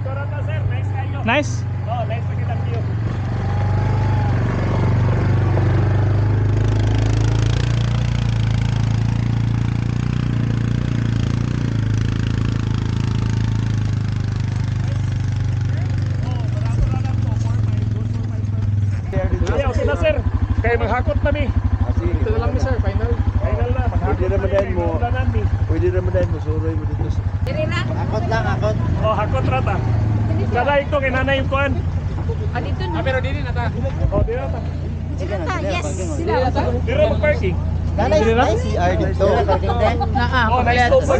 Picture na sir, nice kayo. Nice. Oh, nice na kitang view. Ayaw sila sir, kaya maghakot na mi. Ito na lang ni sir, final. Final na, Pwede ramadahin mo. Pwede ramadahin mo, suroy mo dito. Akot lang, akot. Oh, hakot rata. Kada ito kay nanay yung kuan. Pero dili na ta. Oh, di na ta. Yes. Di na mag-parking. Nanay, CR dito. Oh, nice to sa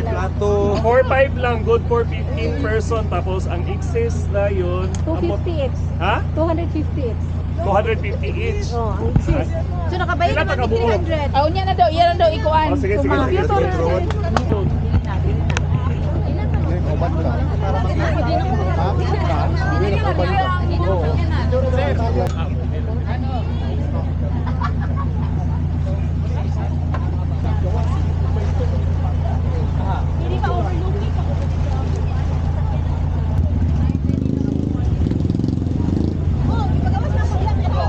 Plato. 4-5 lang, good for 15 person. Tapos ang excess na yun. 250 each. Ha? 250 each. 250 each. Oh, ang excess. So nakabayad Ilan naman tagabuo? 300. Oh, niya na daw, iyan na daw ikuan. Oh, sige, sige. Computer na sir. Hindi pa overlooking. Oh, ipagawas na sa ilang ito.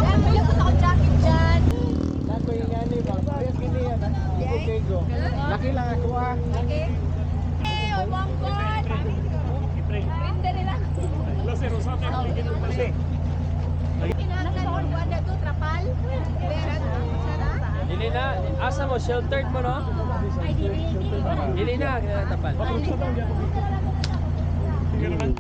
Yan, mayroon ko sa jacket dyan. Laki lang ako ah. Okay. Hey, oh my God. Render nila. Hello sir, usap na yung bigyan ng pasi. Nakakaon ko na to, trapal. Dili na, asa mo, sheltered mo no? Ay, dili. Dili na, tapal. Sige naman.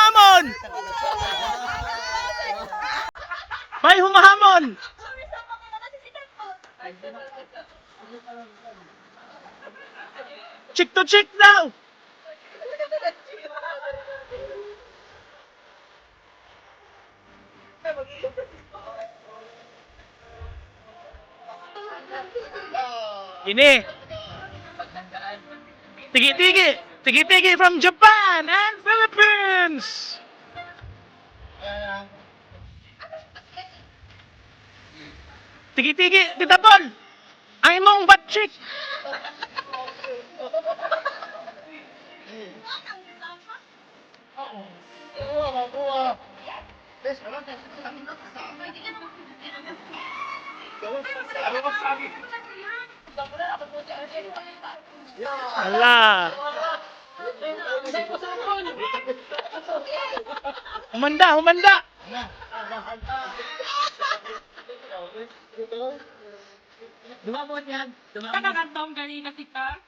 humahamon! May humahamon! Chick to chick now! Ini. Tigi-tigi. Tigi-tigi from Japan and Philippines. Tigi-tigi, Tita Paul. Ang imong butt cheek. Ala. Humanda, humanda. Dumabot yan. Kakakantong kanina tika.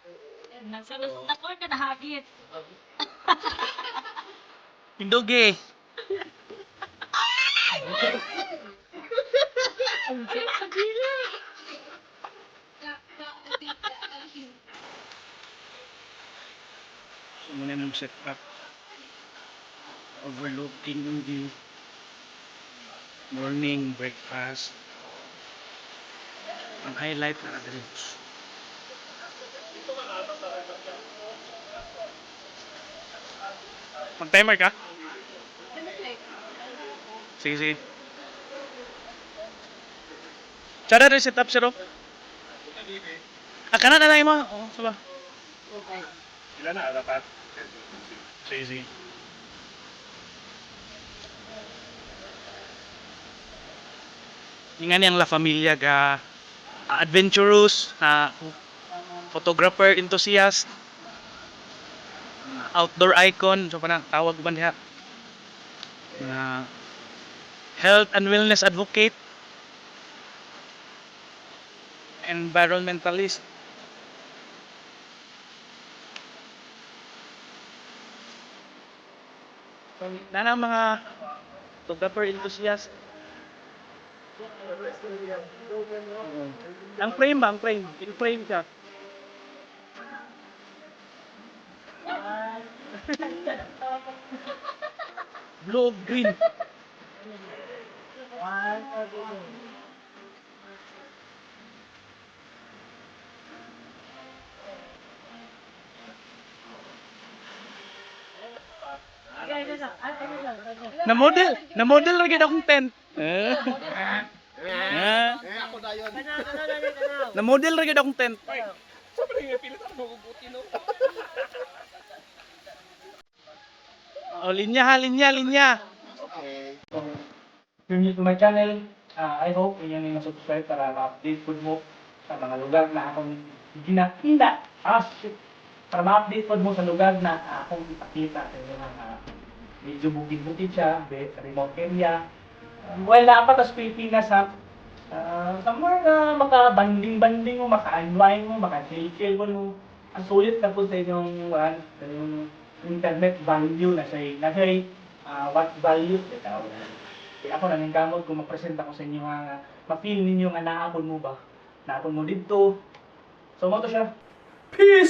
Nakoy ka nahagit. Hindugi. So, muna nang set up. Overlooking yung view. Morning breakfast. Ang highlight na drinks. Mag-timer ka? Sige, sige. Cara rin set up siro. Kanan na lang mo. Oh, saba. Ilan na dapat? Sige, sige. Nga niyang La Familia ga adventurous, photographer enthusiast, outdoor icon, so parang tawag ba niya? Health and wellness advocate, environmentalist. So, na mga photographer enthusiast. Ang frame ba? Ang frame. In-frame siya. Blue, green. Na-model lagi akong tent. Na-model lagi akong tent. Oh, linya ha, linya. Okay. If you're new to my channel, I hope inyo nyo subscribe para ma-update po mo sa mga lugar na akong ginatinda. Shit. Para ma-update po mo sa lugar na akong ipakita sa inyo mga medyo bukid-bukid siya, remote area. Well, dapat sa Pilipinas ha, somewhere na maka-banding-banding mo, maka-unwind mo, maka-chill-chill mo. Ang sulit na po sa inyong yung internet value na siya, what value ito. Kaya ako naningkamot kung mag-present ako sa inyo nga, ma-feel ninyo nga naapon mo ba? Naapon mo dito. So, mo to siya. Peace!